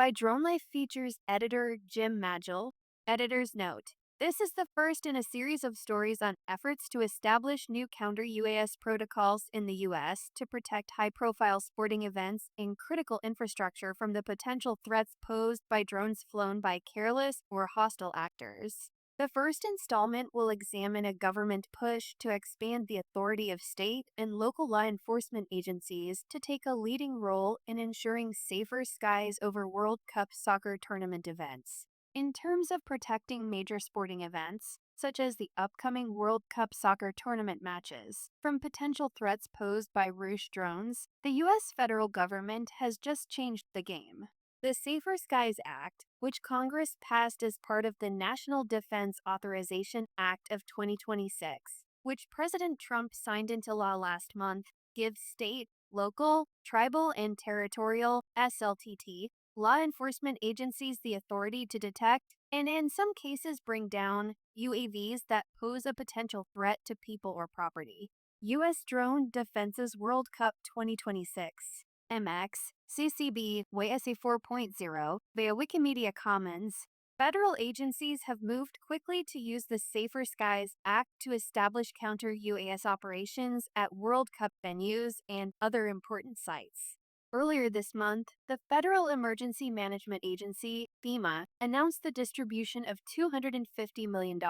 by Dronelife features editor Jim Magill. Editor's note: this is the first in a series of stories on efforts to establish new counter-UAS protocols in the U.S. to protect high-profile sporting events and critical infrastructure from the potential threats posed by drones flown by careless or hostile actors. The first installment will examine a government push to expand the authority of state and local law enforcement agencies to take a leading role in ensuring safer skies over World Cup soccer tournament events. In terms of protecting major sporting events, such as the upcoming World Cup soccer tournament matches, from potential threats posed by rouge drones, the U.S. federal government has just changed the game. The Safer Skies Act, which Congress passed as part of the National Defense Authorization Act of 2026, which President Trump signed into law last month, gives state, local, tribal, and territorial SLTT law enforcement agencies the authority to detect and, in some cases, bring down UAVs that pose a potential threat to people or property. U.S. Drone Defense's World Cup 2026 MX CCB WASA 4.0 via Wikimedia Commons. Federal agencies have moved quickly to use the Safer Skies Act to establish counter-UAS operations at World Cup venues and other important sites. Earlier this month, the Federal Emergency Management Agency, FEMA, announced the distribution of $250 million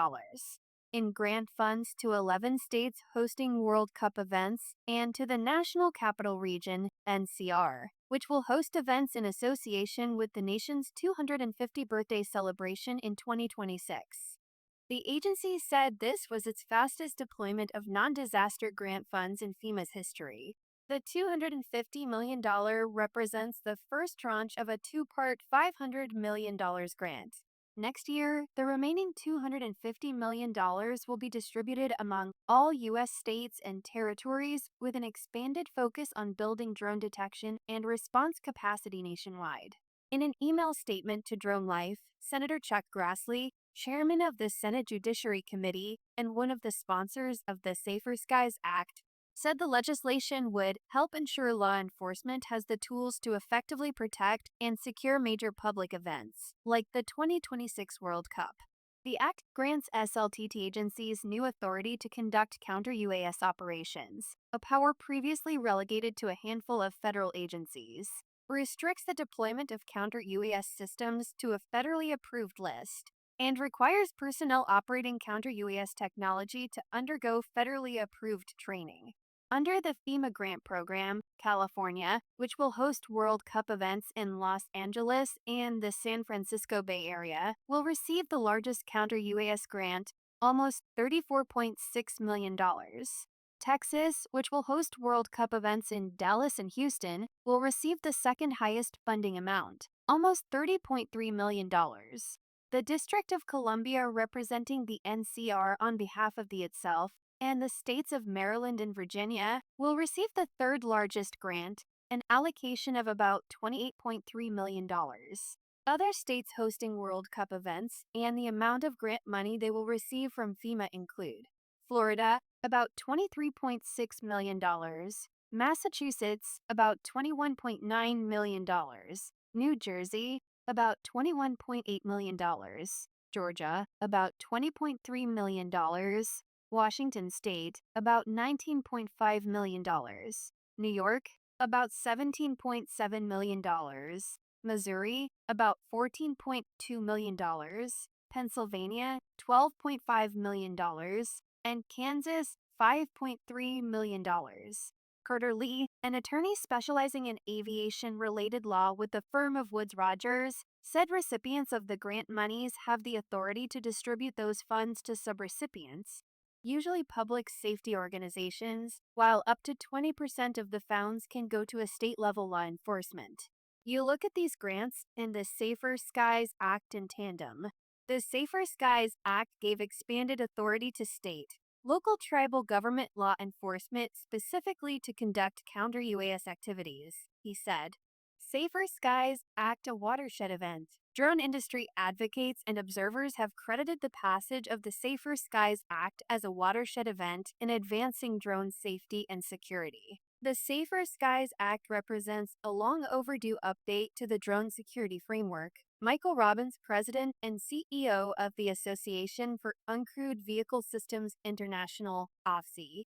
in grant funds to 11 states hosting World Cup events and to the National Capital Region, NCR, which will host events in association with the nation's 250th birthday celebration in 2026. The agency said this was its fastest deployment of non-disaster grant funds in FEMA's history. The $250 million represents the first tranche of a two-part $500 million grant. Next year, the remaining $250 million will be distributed among all U.S. states and territories with an expanded focus on building drone detection and response capacity nationwide. In an email statement to Dronelife, Senator Chuck Grassley, chairman of the Senate Judiciary Committee and one of the sponsors of the Safer Skies Act, said the legislation would help ensure law enforcement has the tools to effectively protect and secure major public events, like the 2026 World Cup. The Act grants SLTT agencies new authority to conduct counter-UAS operations, a power previously relegated to a handful of federal agencies, restricts the deployment of counter-UAS systems to a federally approved list, and requires personnel operating counter-UAS technology to undergo federally approved training. Under the FEMA grant program, California, which will host World Cup events in Los Angeles and the San Francisco Bay Area, will receive the largest counter-UAS grant, almost $34.6 million. Texas, which will host World Cup events in Dallas and Houston, will receive the second highest funding amount, almost $30.3 million. The District of Columbia, representing the NCR on behalf of the itself, and the states of Maryland and Virginia will receive the third largest grant, an allocation of about $28.3 million. Other states hosting World Cup events and the amount of grant money they will receive from FEMA include Florida, about $23.6 million, Massachusetts, about $21.9 million, New Jersey, about $21.8 million, Georgia, about $20.3 million, Washington State, about $19.5 million, New York, about $17.7 million, Missouri, about $14.2 million, Pennsylvania, $12.5 million, and Kansas, $5.3 million. Carter Lee, an attorney specializing in aviation-related law with the firm of Woods Rogers, said recipients of the grant monies have the authority to distribute those funds to subrecipients, usually public safety organizations, while up to 20% of the funds can go to a state-level law enforcement. You look at these grants and the Safer Skies Act in tandem. The Safer Skies Act gave expanded authority to state, local tribal government law enforcement specifically to conduct counter-UAS activities, he said. Safer Skies Act a watershed event. Drone industry advocates and observers have credited the passage of the Safer Skies Act as a watershed event in advancing drone safety and security. The Safer Skies Act represents a long overdue update to the drone security framework. Michael Robbins, president and CEO of the Association for Uncrewed Vehicle Systems International, OFSI,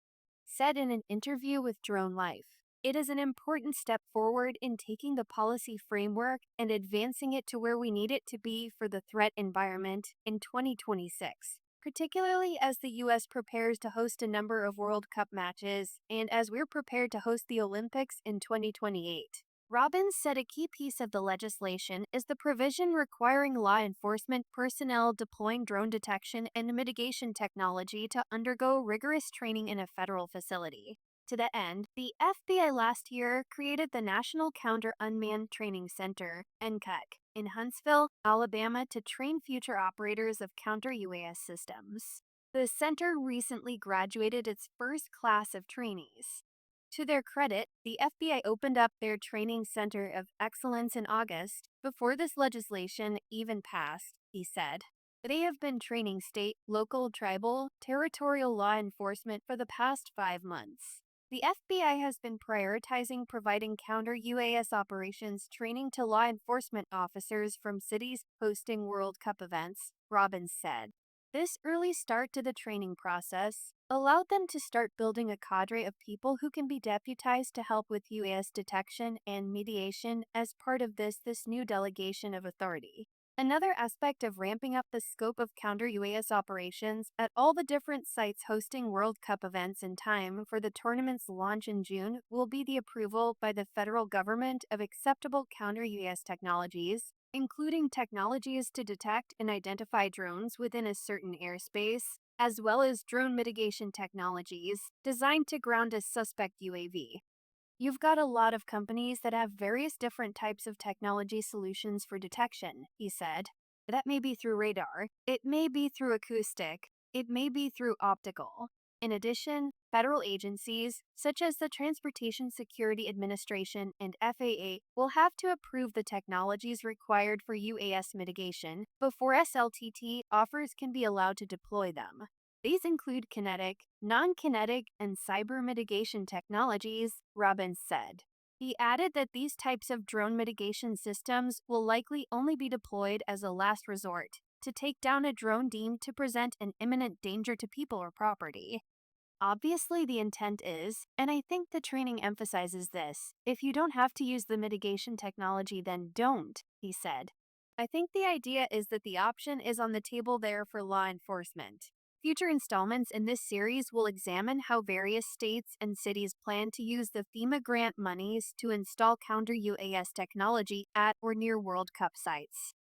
said in an interview with Dronelife. It is an important step forward in taking the policy framework and advancing it to where we need it to be for the threat environment in 2026, particularly as the U.S. prepares to host a number of World Cup matches and as we're prepared to host the Olympics in 2028. Robbins said a key piece of the legislation is the provision requiring law enforcement personnel deploying drone detection and mitigation technology to undergo rigorous training in a federal facility. To that end, the FBI last year created the National Counter-Unmanned Training Center, NCUC, in Huntsville, Alabama to train future operators of counter-UAS systems. The center recently graduated its first class of trainees. To their credit, the FBI opened up their training center of excellence in August, before this legislation even passed, he said. They have been training state, local, tribal, territorial law enforcement for the past 5 months. The FBI has been prioritizing providing counter-UAS operations training to law enforcement officers from cities hosting World Cup events, Robbins said. This early start to the training process allowed them to start building a cadre of people who can be deputized to help with UAS detection and mediation as part of this new delegation of authority. Another aspect of ramping up the scope of counter-UAS operations at all the different sites hosting World Cup events in time for the tournament's launch in June will be the approval by the federal government of acceptable counter-UAS technologies, including technologies to detect and identify drones within a certain airspace, as well as drone mitigation technologies designed to ground a suspect UAV. You've got a lot of companies that have various different types of technology solutions for detection, he said. That may be through radar, it may be through acoustic, it may be through optical. In addition, federal agencies, such as the Transportation Security Administration and FAA, will have to approve the technologies required for UAS mitigation before SLTT offers can be allowed to deploy them. These include kinetic, non-kinetic, and cyber mitigation technologies, Robbins said. He added that these types of drone mitigation systems will likely only be deployed as a last resort to take down a drone deemed to present an imminent danger to people or property. Obviously, the intent is, and I think the training emphasizes this, if you don't have to use the mitigation technology, then don't, he said. I think the idea is that the option is on the table there for law enforcement. Future installments in this series will examine how various states and cities plan to use the FEMA grant monies to install counter-UAS technology at or near World Cup sites.